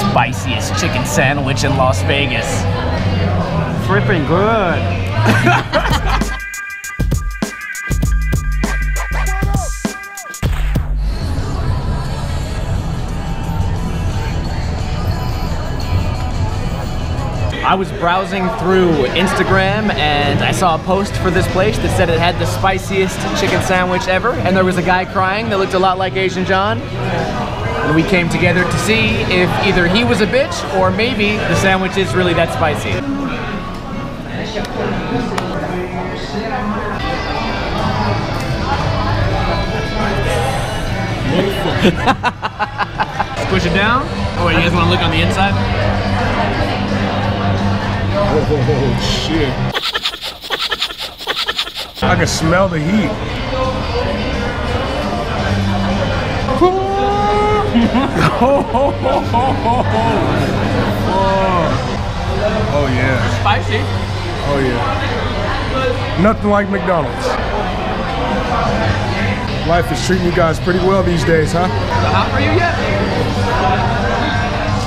spiciest chicken sandwich in Las Vegas. Flippin Good. I was browsing through Instagram and I saw a post for this place that said it had the spiciest chicken sandwich ever, and there was a guy crying that looked a lot like Asian John. And we came together to see if either he was a bitch or maybe the sandwich is really that spicy. Push it down. Oh wait, you guys want to look on the inside? Oh shit. I can smell the heat. Oh yeah. Spicy. Oh yeah. Nothing like McDonald's. Life is treating you guys pretty well these days, huh? Hot for you yet?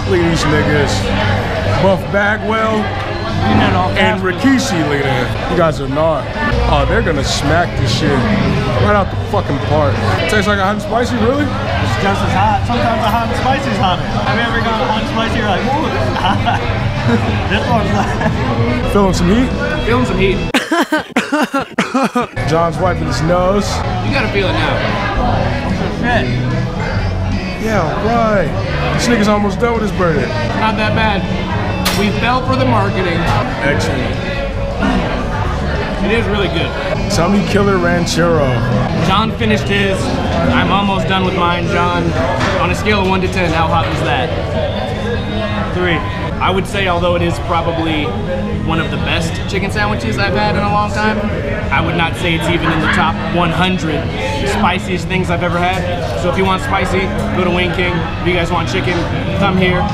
Look at these niggas. Buff Bagwell and Rikishi, look at that. You guys are not. Oh, they're gonna smack this shit right out the fucking park. Tastes like a hot and spicy, really? It's just as hot. Sometimes the hot and spicy is hotter. Have you ever gone hot and spicy? You're like, ooh, this is hot. This one's like... Feeling some heat? Feeling some heat. John's wiping his nose. You gotta feel it now. Shit. Yeah, right. This nigga's almost done with his burger. Not that bad. We fell for the marketing. Excellent. It is really good. Tummy Killer Ranchero. John finished his. I'm almost done with mine, John. On a scale of 1 to 10, how hot was that? 3. I would say, although it is probably one of the best chicken sandwiches I've had in a long time, I would not say it's even in the top 100 spiciest things I've ever had. So if you want spicy, go to Wing King. If you guys want chicken, come here.